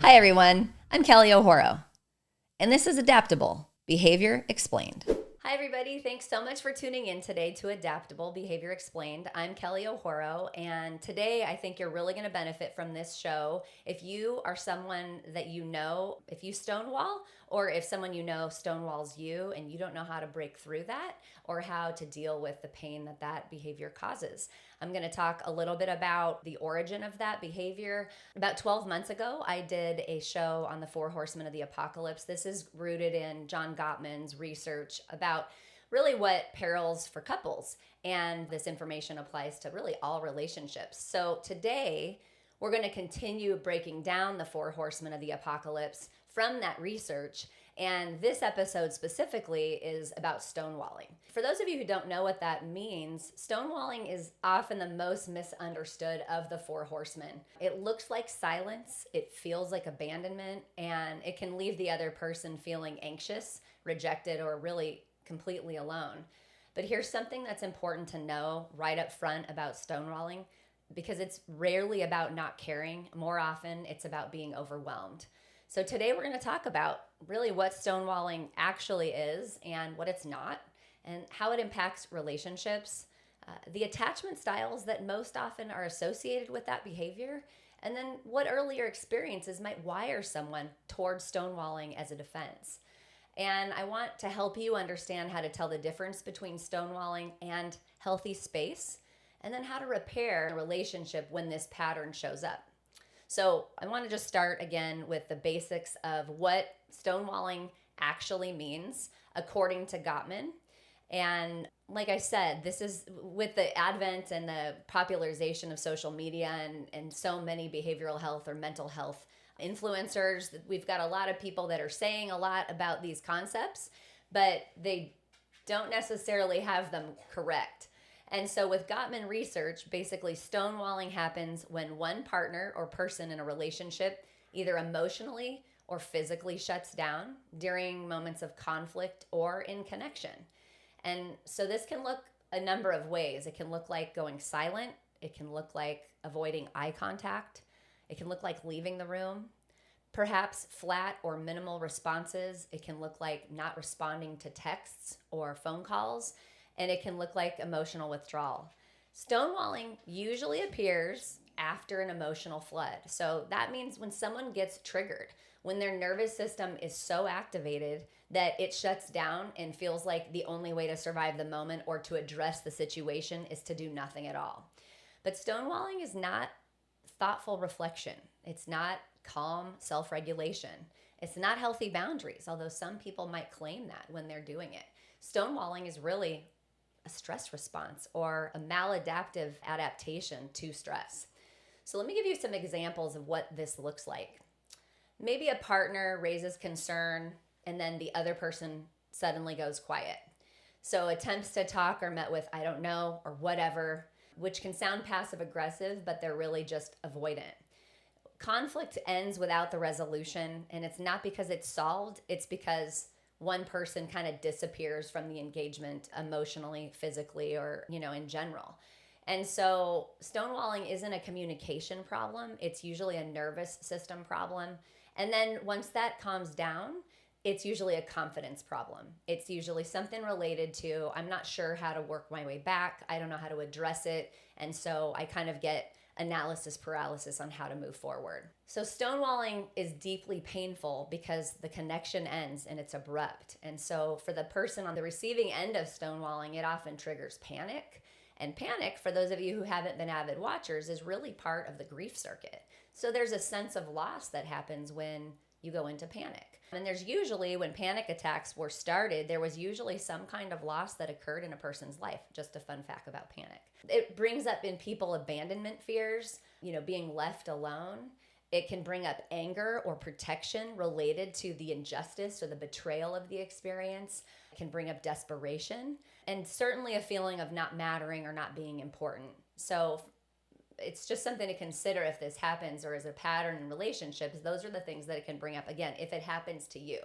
Hi, everyone. I'm Kelly O'Horo, and this is Adaptable Behavior Explained. Hi, everybody. Thanks so much for tuning in today to Adaptable Behavior Explained. I'm Kelly O'Horo, and today I think you're really going to benefit from this show. If you are someone that you know, if you stonewall, or if someone you know stonewalls you and you don't know how to break through that or how to deal with the pain that that behavior causes. I'm going to talk a little bit about the origin of that behavior. About 12 months ago, I did a show on the 4 Horsemen of the Apocalypse. This is rooted in John Gottman's research about really what perils for couples. And this information applies to really all relationships. So today, we're going to continue breaking down the 4 Horsemen of the Apocalypse from that research. And this episode specifically is about stonewalling. For those of you who don't know what that means, stonewalling is often the most misunderstood of the 4 horsemen. It looks like silence, it feels like abandonment, and it can leave the other person feeling anxious, rejected, or really completely alone. But here's something that's important to know right up front about stonewalling, because it's rarely about not caring. More often, it's about being overwhelmed. So today we're going to talk about really what stonewalling actually is and what it's not, and how it impacts relationships, the attachment styles that most often are associated with that behavior, and then what earlier experiences might wire someone towards stonewalling as a defense. And I want to help you understand how to tell the difference between stonewalling and healthy space, and then how to repair a relationship when this pattern shows up. So I want to just start again with the basics of what stonewalling actually means according to Gottman. And like I said, this is with the advent and the popularization of social media and so many behavioral health or mental health influencers. We've got a lot of people that are saying a lot about these concepts, but they don't necessarily have them correct. And so with Gottman research, basically stonewalling happens when one partner or person in a relationship either emotionally or physically shuts down during moments of conflict or in connection. And so this can look a number of ways. It can look like going silent. It can look like avoiding eye contact. It can look like leaving the room. Perhaps flat or minimal responses. It can look like not responding to texts or phone calls. And it can look like emotional withdrawal. Stonewalling usually appears after an emotional flood. So that means when someone gets triggered, when their nervous system is so activated that it shuts down and feels like the only way to survive the moment or to address the situation is to do nothing at all. But stonewalling is not thoughtful reflection. It's not calm self-regulation. It's not healthy boundaries, although some people might claim that when they're doing it. Stonewalling is really a stress response or a maladaptive adaptation to stress. So let me give you some examples of what this looks like. Maybe a partner raises concern and then the other person suddenly goes quiet. So attempts to talk are met with "I don't know" or "whatever," which can sound passive aggressive, but they're really just avoidant. Conflict ends without the resolution, and it's not because it's solved, it's because one person kind of disappears from the engagement emotionally, physically, or, in general. And so stonewalling isn't a communication problem. It's usually a nervous system problem. And then once that calms down, it's usually a confidence problem. It's usually something related to, I'm not sure how to work my way back. I don't know how to address it. And so I kind of get analysis paralysis on how to move forward. So stonewalling is deeply painful because the connection ends and it's abrupt. And so for the person on the receiving end of stonewalling, it often triggers panic. And panic, for those of you who haven't been avid watchers, is really part of the grief circuit. So there's a sense of loss that happens when you go into panic. And there's usually, when panic attacks were started, there was usually some kind of loss that occurred in a person's life. Just a fun fact about panic. It brings up in people abandonment fears, being left alone. It can bring up anger or protection related to the injustice or the betrayal of the experience. It can bring up desperation and certainly a feeling of not mattering or not being important. So it's just something to consider if this happens or is a pattern in relationships. Those are the things that it can bring up, again, if it happens to you.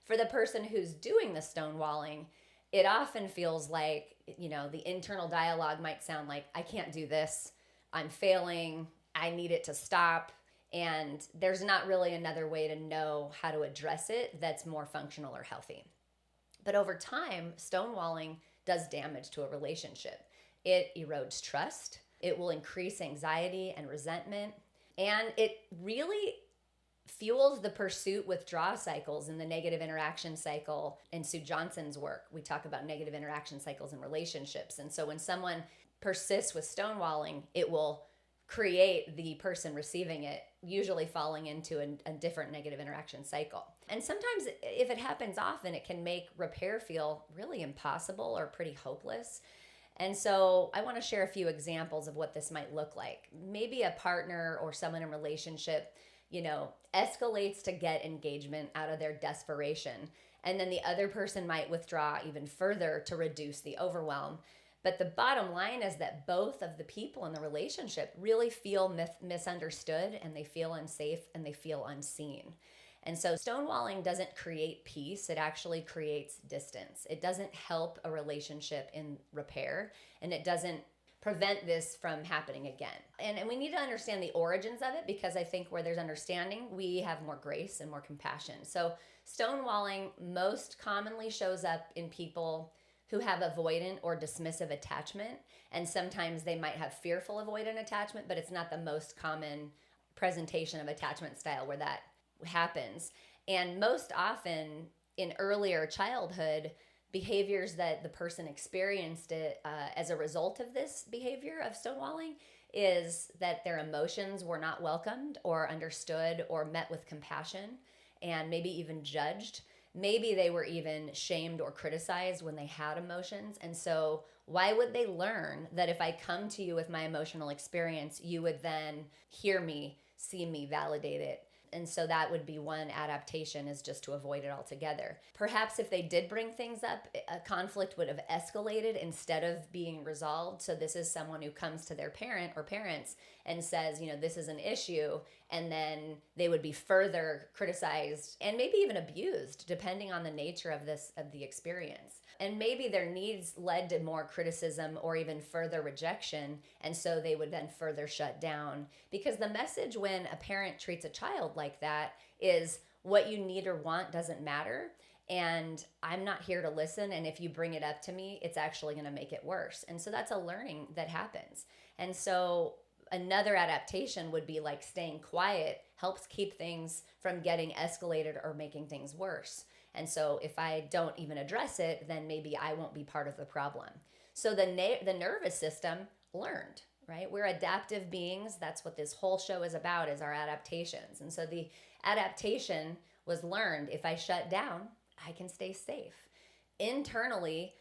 For the person who's doing the stonewalling, it often feels like, the internal dialogue might sound like, I can't do this, I'm failing, I need it to stop. And there's not really another way to know how to address it that's more functional or healthy. But over time, stonewalling does damage to a relationship. It erodes trust, it will increase anxiety and resentment, and it really fuels the pursuit withdrawal cycles in the negative interaction cycle. In Sue Johnson's work, we talk about negative interaction cycles in relationships. And so when someone persists with stonewalling, it will create the person receiving it usually falling into a different negative interaction cycle. And sometimes if it happens often, it can make repair feel really impossible or pretty hopeless. And so I want to share a few examples of what this might look like. Maybe a partner or someone in a relationship, escalates to get engagement out of their desperation. And then the other person might withdraw even further to reduce the overwhelm. But the bottom line is that both of the people in the relationship really feel misunderstood, and they feel unsafe, and they feel unseen. And so stonewalling doesn't create peace, it actually creates distance. It doesn't help a relationship in repair, and it doesn't prevent this from happening again. And we need to understand the origins of it, because I think where there's understanding, we have more grace and more compassion. So stonewalling most commonly shows up in people who have avoidant or dismissive attachment. And sometimes they might have fearful avoidant attachment, but it's not the most common presentation of attachment style where that happens. And most often in earlier childhood, behaviors that the person experienced it as a result of this behavior of stonewalling is that their emotions were not welcomed or understood or met with compassion, and maybe even judged. Maybe they were even shamed or criticized when they had emotions. And so why would they learn that if I come to you with my emotional experience, you would then hear me, see me, validate it? And so that would be one adaptation, is just to avoid it altogether. Perhaps if they did bring things up, a conflict would have escalated instead of being resolved. So this is someone who comes to their parent or parents and says, this is an issue. And then they would be further criticized and maybe even abused, depending on the nature of the experience. And maybe their needs led to more criticism or even further rejection. And so they would then further shut down. Because the message when a parent treats a child like that is, what you need or want doesn't matter. And I'm not here to listen. And if you bring it up to me, it's actually going to make it worse. And so that's a learning that happens. And so another adaptation would be like staying quiet helps keep things from getting escalated or making things worse. And so if I don't even address it, then maybe I won't be part of the problem. So the nervous system learned, right? We're adaptive beings. That's what this whole show is about, is our adaptations. And so the adaptation was learned. If I shut down, I can stay safe. Internally,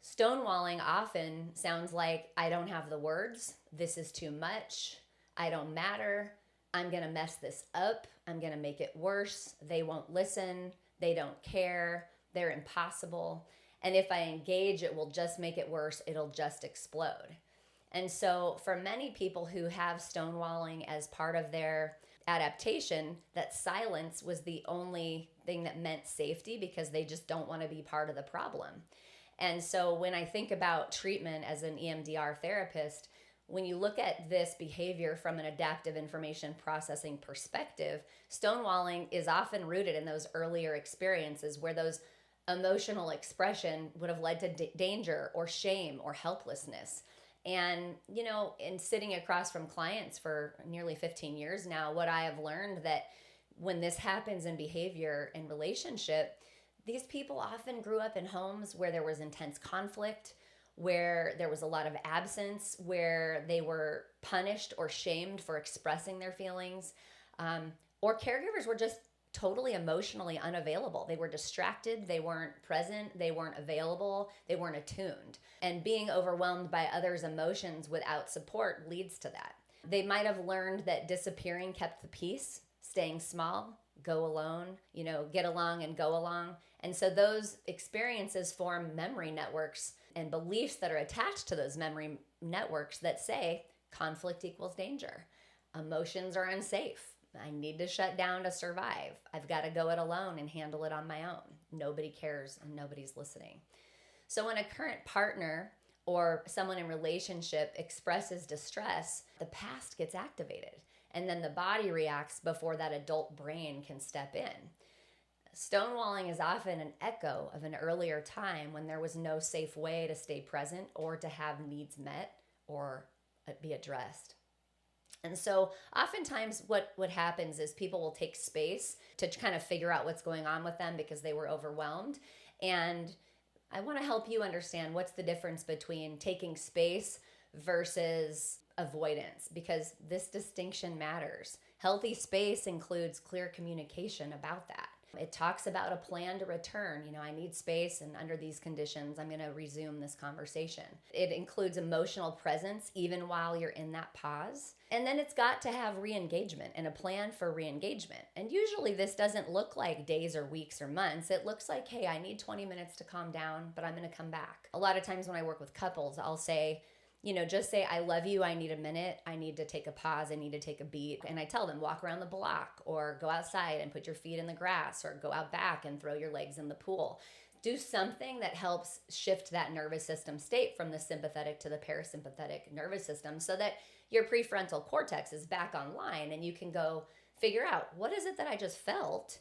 stonewalling often sounds like, I don't have the words. This is too much. I don't matter. I'm going to mess this up. I'm going to make it worse. They won't listen. They don't care. They're impossible. And if I engage, it will just make it worse. It'll just explode. And so for many people who have stonewalling as part of their adaptation, that silence was the only thing that meant safety, because they just don't want to be part of the problem. And so when I think about treatment as an EMDR therapist, when you look at this behavior from an adaptive information processing perspective, stonewalling is often rooted in those earlier experiences where those emotional expression would have led to danger or shame or helplessness. And, in sitting across from clients for nearly 15 years now, what I have learned that when this happens in behavior and relationship, these people often grew up in homes where there was intense conflict, where there was a lot of absence, where they were punished or shamed for expressing their feelings, or caregivers were just totally emotionally unavailable. They were distracted, they weren't present, they weren't available, they weren't attuned. And being overwhelmed by others' emotions without support leads to that. They might have learned that disappearing kept the peace, staying small, go alone, get along and go along. And so those experiences form memory networks and beliefs that are attached to those memory networks that say conflict equals danger. Emotions are unsafe. I need to shut down to survive. I've got to go it alone and handle it on my own. Nobody cares and nobody's listening. So when a current partner or someone in relationship expresses distress, the past gets activated. and then the body reacts before that adult brain can step in. Stonewalling is often an echo of an earlier time when there was no safe way to stay present or to have needs met or be addressed. And so oftentimes what happens is people will take space to kind of figure out what's going on with them because they were overwhelmed. And I want to help you understand what's the difference between taking space versus avoidance, because this distinction matters. Healthy space includes clear communication about that. It talks about a plan to return. I need space, and under these conditions, I'm going to resume this conversation. It includes emotional presence even while you're in that pause. And then it's got to have re-engagement and a plan for re-engagement. And usually this doesn't look like days or weeks or months. It looks like, hey, I need 20 minutes to calm down, but I'm going to come back. A lot of times when I work with couples, I'll say, just say, I love you, I need a minute, I need to take a pause, I need to take a beat. And I tell them, walk around the block, or go outside and put your feet in the grass, or go out back and throw your legs in the pool. Do something that helps shift that nervous system state from the sympathetic to the parasympathetic nervous system so that your prefrontal cortex is back online and you can go figure out, what is it that I just felt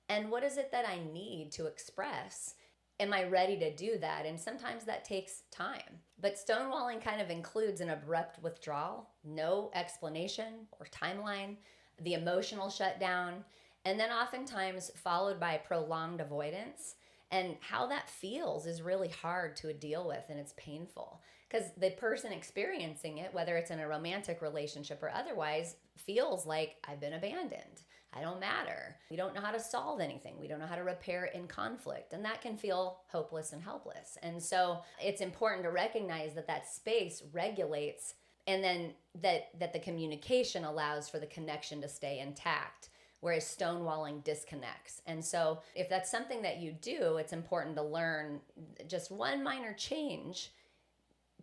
and what is it that I need to express? Am I ready to do that? And sometimes that takes time. But stonewalling kind of includes an abrupt withdrawal, no explanation or timeline, the emotional shutdown, and then oftentimes followed by prolonged avoidance. And how that feels is really hard to deal with, and it's painful because the person experiencing it, whether it's in a romantic relationship or otherwise, feels like, I've been abandoned. I don't matter. We don't know how to solve anything. We don't know how to repair in conflict. And that can feel hopeless and helpless. And so it's important to recognize that that space regulates, and then that the communication allows for the connection to stay intact, whereas stonewalling disconnects. And so if that's something that you do, it's important to learn just one minor change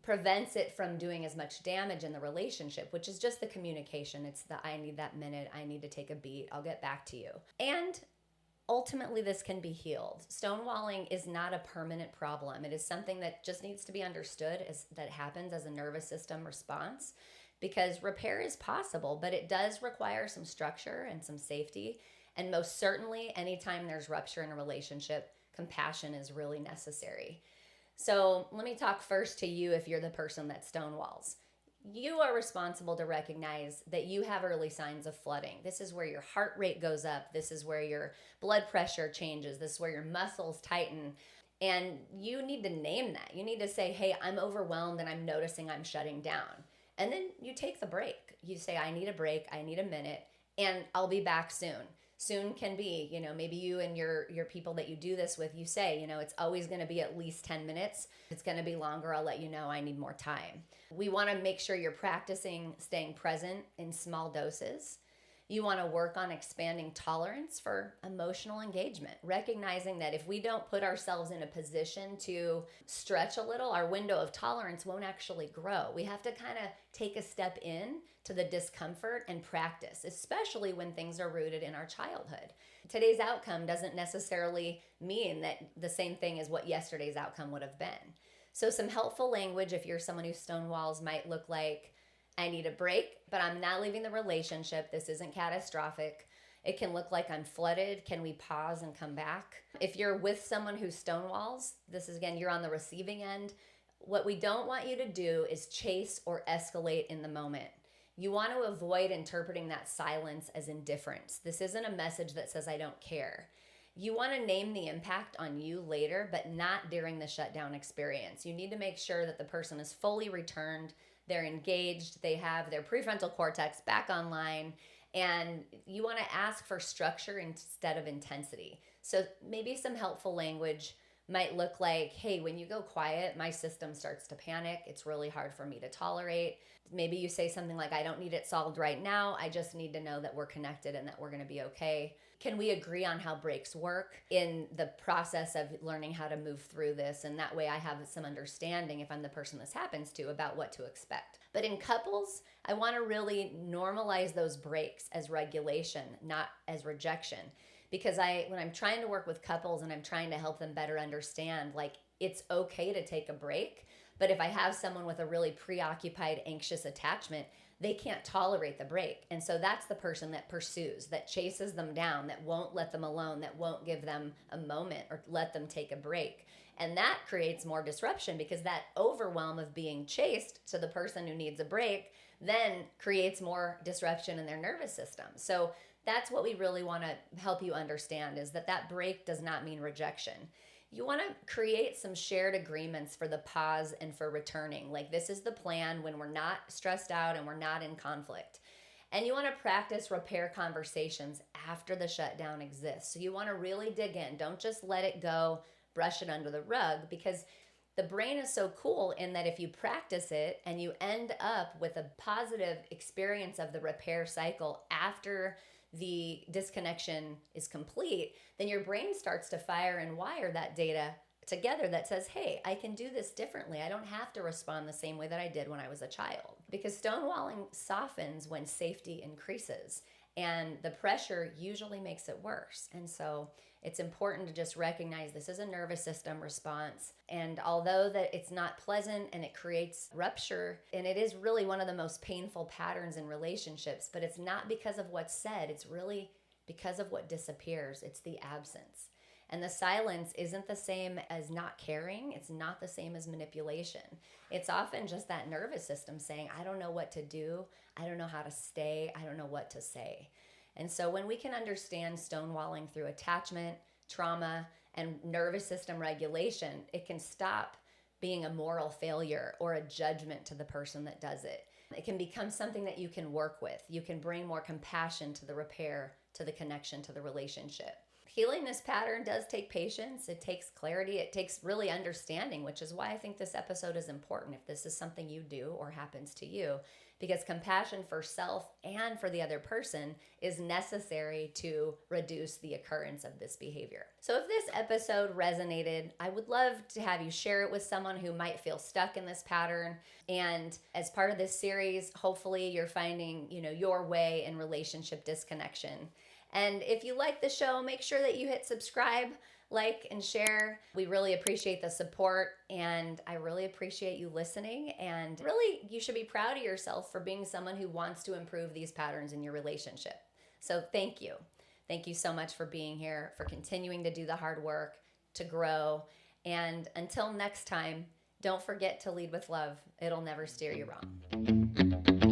prevents it from doing as much damage in the relationship, which is just the communication. It's the, I need that minute, I need to take a beat, I'll get back to you. And ultimately this can be healed. Stonewalling is not a permanent problem. It is something that just needs to be understood as that happens as a nervous system response, because repair is possible, but it does require some structure and some safety. And most certainly, anytime there's rupture in a relationship, compassion is really necessary. So let me talk first to you if you're the person that stonewalls. You are responsible to recognize that you have early signs of flooding. This is where your heart rate goes up. This is where your blood pressure changes. This is where your muscles tighten. And you need to name that. You need to say, hey, I'm overwhelmed and I'm noticing I'm shutting down. And then you take the break. You say, I need a break, I need a minute, and I'll be back soon. Soon can be, maybe you and your people that you do this with, you say, it's always going to be at least 10 minutes. If it's going to be longer, I'll let you know I need more time. We want to make sure you're practicing staying present in small doses. You want to work on expanding tolerance for emotional engagement, recognizing that if we don't put ourselves in a position to stretch a little, our window of tolerance won't actually grow. We have to kind of take a step in to the discomfort and practice, especially when things are rooted in our childhood. Today's outcome doesn't necessarily mean that the same thing as what yesterday's outcome would have been. So some helpful language, if you're someone who stonewalls, might look like, I need a break, but I'm not leaving the relationship. This isn't catastrophic. It can look like I'm flooded. Can we pause and come back? If you're with someone who stonewalls, this is, again, you're on the receiving end. What we don't want you to do is chase or escalate in the moment. You want to avoid interpreting that silence as indifference. This isn't a message that says, I don't care. You want to name the impact on you later, but not during the shutdown experience. You need to make sure that the person is fully returned, they're engaged, they have their prefrontal cortex back online, and you want to ask for structure instead of intensity. So maybe some helpful language might look like, hey, when you go quiet, my system starts to panic. It's really hard for me to tolerate. Maybe you say something like, I don't need it solved right now. I just need to know that we're connected and that we're going to be okay. Can we agree on how breaks work in the process of learning how to move through this? And that way I have some understanding, if I'm the person this happens to, about what to expect. But in couples, I want to really normalize those breaks as regulation, not as rejection. Because when I'm trying to work with couples and I'm trying to help them better understand, like, it's okay to take a break, But if I have someone with a really preoccupied, anxious attachment, they can't tolerate the break. And so that's the person that pursues, that chases them down, that won't let them alone, that won't give them a moment or let them take a break. And that creates more disruption, because that overwhelm of being chased to the person who needs a break then creates more disruption in their nervous system. So that's what we really want to help you understand, is that break does not mean rejection. You want to create some shared agreements for the pause and for returning. Like, this is the plan when we're not stressed out and we're not in conflict. And you want to practice repair conversations after the shutdown exists. So you want to really dig in. Don't just let it go, brush it under the rug, because the brain is so cool in that if you practice it and you end up with a positive experience of the repair cycle after the disconnection is complete, then your brain starts to fire and wire that data together that says, hey, I can do this differently. I don't have to respond the same way that I did when I was a child. Because stonewalling softens when safety increases, and the pressure usually makes it worse. And so it's important to just recognize this is a nervous system response. And although that it's not pleasant and it creates rupture, and it is really one of the most painful patterns in relationships, but it's not because of what's said. It's really because of what disappears. It's the absence. And the silence isn't the same as not caring. It's not the same as manipulation. It's often just that nervous system saying, I don't know what to do. I don't know how to stay. I don't know what to say. And so when we can understand stonewalling through attachment, trauma, and nervous system regulation, it can stop being a moral failure or a judgment to the person that does it. It can become something that you can work with. You can bring more compassion to the repair, to the connection, to the relationship. Healing this pattern does take patience. It takes clarity. It takes really understanding, which is why I think this episode is important if this is something you do or happens to you, because compassion for self and for the other person is necessary to reduce the occurrence of this behavior. So if this episode resonated, I would love to have you share it with someone who might feel stuck in this pattern. And as part of this series, hopefully you're finding, your way in relationship disconnection. And if you like the show, make sure that you hit subscribe, like, and share. We really appreciate the support, and I really appreciate you listening. And really, you should be proud of yourself for being someone who wants to improve these patterns in your relationship. So thank you. Thank you so much for being here, for continuing to do the hard work, to grow. And until next time, don't forget to lead with love. It'll never steer you wrong.